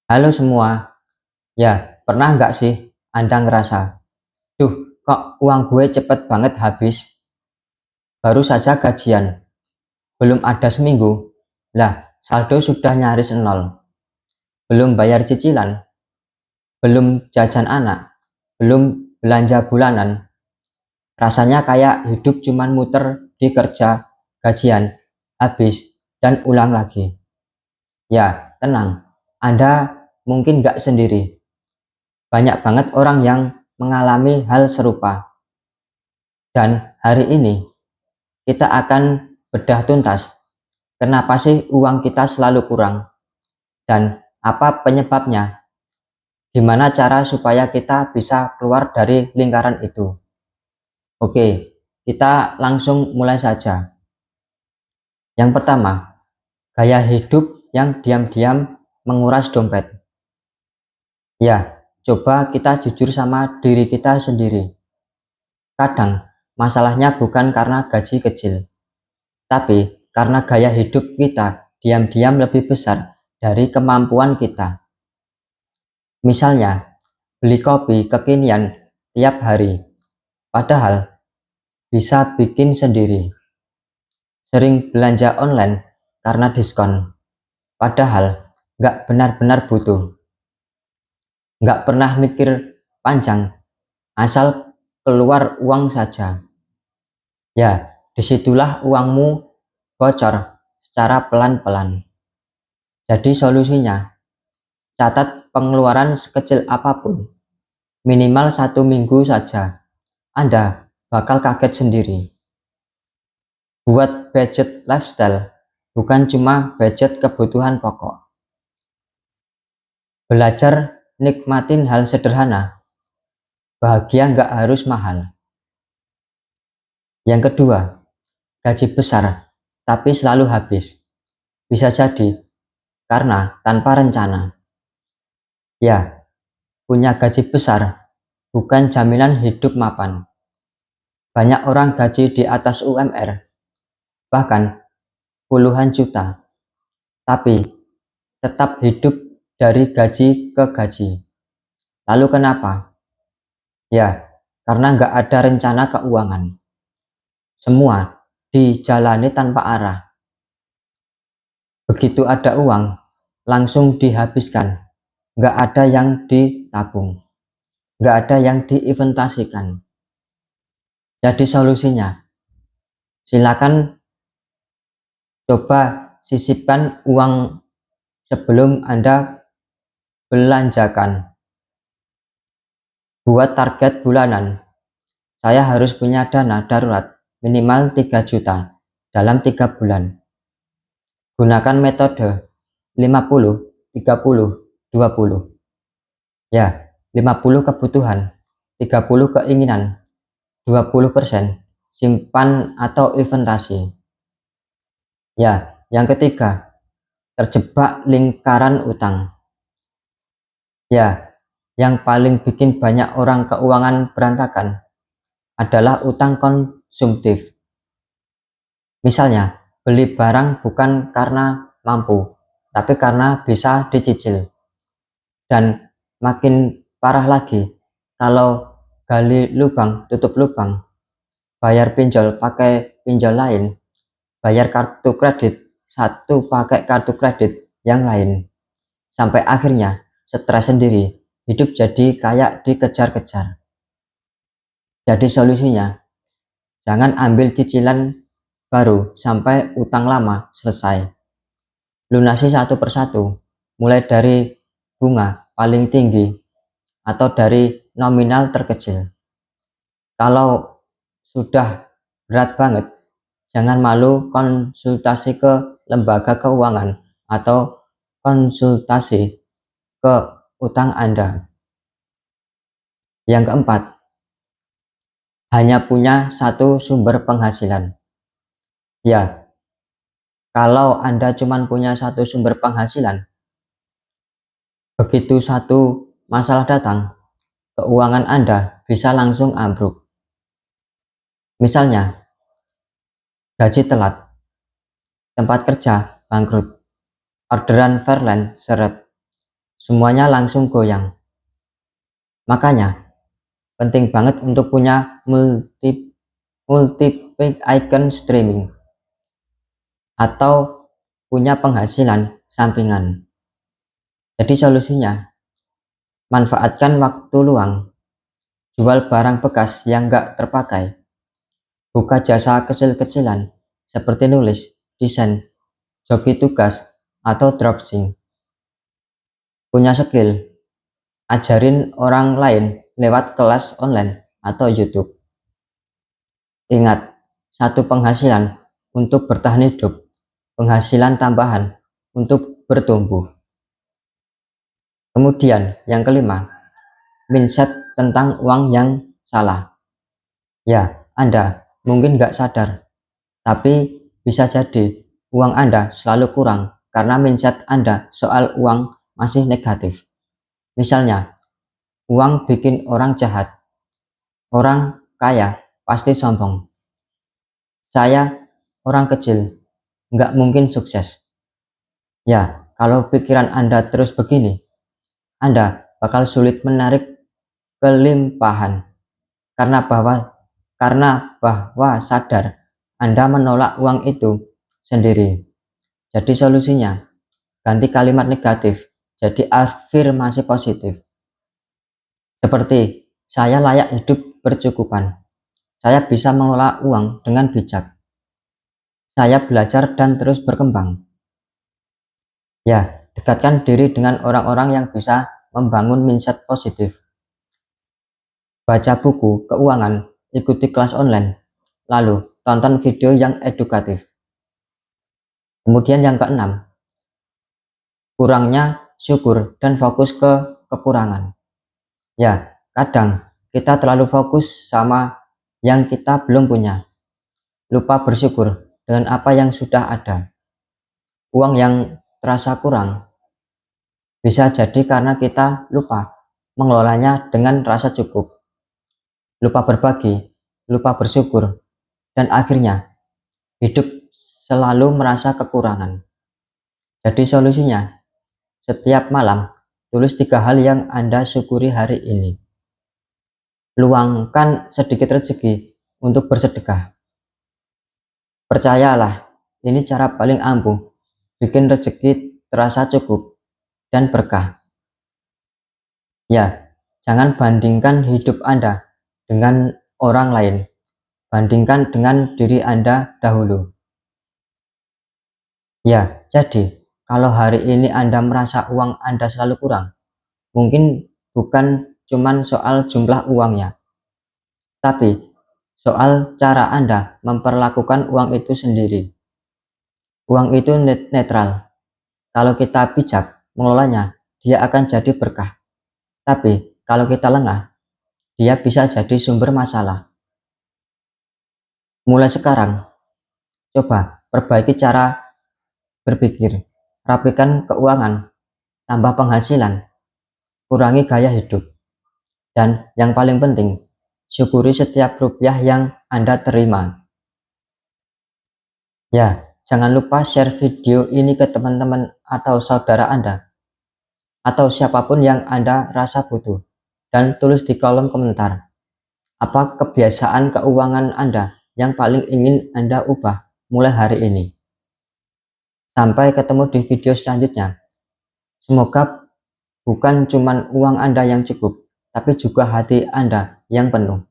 Halo semua, ya pernah nggak sih Anda ngerasa, kok uang gue cepet banget habis, baru saja gajian, belum ada seminggu, lah saldo sudah nyaris nol, belum bayar cicilan, belum jajan anak, belum belanja bulanan, rasanya kayak hidup cuman muter di kerja, gajian, habis, dan ulang lagi. Ya, tenang, Anda mungkin nggak sendiri, banyak banget orang yang mengalami hal serupa. Dan hari ini kita akan bedah tuntas kenapa sih uang kita selalu kurang dan apa penyebabnya, gimana cara supaya kita bisa keluar dari lingkaran itu. Oke, kita langsung mulai saja. Yang pertama, gaya hidup yang diam-diam menguras dompet. Ya, coba kita jujur sama diri kita sendiri. Kadang masalahnya bukan karena gaji kecil, tapi karena gaya hidup kita diam-diam lebih besar dari kemampuan kita. Misalnya, beli kopi kekinian tiap hari, padahal bisa bikin sendiri. Sering belanja online karena diskon, padahal nggak benar-benar butuh. Nggak pernah mikir panjang, asal keluar uang saja. Ya, disitulah uangmu bocor secara pelan-pelan. Jadi solusinya, catat pengeluaran sekecil apapun, minimal 1 minggu saja. Anda bakal kaget sendiri. Buat budget lifestyle, bukan cuma budget kebutuhan pokok. Belajar nikmatin hal sederhana, bahagia nggak harus mahal. Yang kedua, gaji besar, tapi selalu habis. Bisa jadi karena tanpa rencana. Ya, punya gaji besar bukan jaminan hidup mapan. Banyak orang gaji di atas UMR, bahkan puluhan juta, tapi tetap hidup dari gaji ke gaji. Lalu kenapa? Ya, karena nggak ada rencana keuangan. Semua dijalani tanpa arah. Begitu ada uang, langsung dihabiskan. Nggak ada yang ditabung. Nggak ada yang diinvestasikan. Jadi solusinya, silakan coba sisipkan uang sebelum Anda belanjakan. Buat target bulanan. Saya harus punya dana darurat minimal 3 juta dalam 3 bulan. Gunakan metode 50, 30, 20. Ya, 50 kebutuhan, 30 keinginan, 20% simpan atau investasi. Ya, yang ketiga, terjebak lingkaran utang. Ya, yang paling bikin banyak orang keuangan berantakan adalah utang konsumtif. Misalnya, beli barang bukan karena mampu, tapi karena bisa dicicil. Dan makin parah lagi, kalau gali lubang, tutup lubang, bayar pinjol pakai pinjol lain, bayar kartu kredit, satu pakai kartu kredit yang lain. Sampai akhirnya stres sendiri, hidup jadi kayak dikejar-kejar. Jadi solusinya, jangan ambil cicilan baru sampai utang lama selesai. Lunasi satu persatu, mulai dari bunga paling tinggi atau dari nominal terkecil. Kalau sudah berat banget, jangan malu konsultasi ke lembaga keuangan atau konsultasi ke utang Anda. Yang keempat, hanya punya satu sumber penghasilan. Ya, kalau Anda cuma punya satu sumber penghasilan, begitu satu masalah datang, keuangan Anda bisa langsung ambruk. Misalnya, gaji telat, tempat kerja bangkrut, orderan freelance seret, semuanya langsung goyang. Makanya, penting banget untuk punya multiple icon streaming atau punya penghasilan sampingan. Jadi solusinya, manfaatkan waktu luang, jual barang bekas yang nggak terpakai, buka jasa kecil-kecilan seperti nulis, desain, joki tugas, atau dropshipping. Punya skill, ajarin orang lain lewat kelas online atau YouTube. Ingat, satu penghasilan untuk bertahan hidup, penghasilan tambahan untuk bertumbuh. Kemudian yang kelima, mindset tentang uang yang salah. Ya, Anda mungkin nggak sadar, tapi bisa jadi uang Anda selalu kurang karena mindset Anda soal uang masih negatif. Misalnya, uang bikin orang jahat, orang kaya pasti sombong. Saya orang kecil, nggak mungkin sukses. Ya, kalau pikiran Anda terus begini, Anda bakal sulit menarik kelimpahan karena bahwa sadar Anda menolak uang itu sendiri. Jadi solusinya, ganti kalimat negatif jadi afirmasi positif. Seperti, saya layak hidup bercukupan. Saya bisa mengelola uang dengan bijak. Saya belajar dan terus berkembang. Ya, dekatkan diri dengan orang-orang yang bisa membangun mindset positif. Baca buku keuangan, ikuti kelas online, lalu tonton video yang edukatif. Kemudian yang keenam, kurangnya syukur dan fokus ke kekurangan. Ya, kadang kita terlalu fokus sama yang kita belum punya, lupa bersyukur dengan apa yang sudah ada. Uang yang terasa kurang bisa jadi karena kita lupa mengelolanya dengan rasa cukup, lupa berbagi, lupa bersyukur, dan akhirnya hidup selalu merasa kekurangan. Jadi solusinya, setiap malam tulis 3 hal yang Anda syukuri hari ini. Luangkan sedikit rezeki untuk bersedekah. Percayalah, ini cara paling ampuh bikin rezeki terasa cukup dan berkah. Ya, jangan bandingkan hidup Anda dengan orang lain. Bandingkan dengan diri Anda dahulu. Ya, jadi kalau hari ini Anda merasa uang Anda selalu kurang, mungkin bukan cuma soal jumlah uangnya, tapi soal cara Anda memperlakukan uang itu sendiri. Uang itu netral. Kalau kita bijak mengelolanya, dia akan jadi berkah. Tapi kalau kita lengah, dia bisa jadi sumber masalah. Mulai sekarang, coba perbaiki cara berpikir, rapikan keuangan, tambah penghasilan, kurangi gaya hidup, dan yang paling penting, syukuri setiap rupiah yang Anda terima. Ya, jangan lupa share video ini ke teman-teman atau saudara Anda, atau siapapun yang Anda rasa butuh, dan tulis di kolom komentar, apa kebiasaan keuangan Anda yang paling ingin Anda ubah mulai hari ini. Sampai ketemu di video selanjutnya. Semoga bukan cuma uang Anda yang cukup, tapi juga hati Anda yang penuh.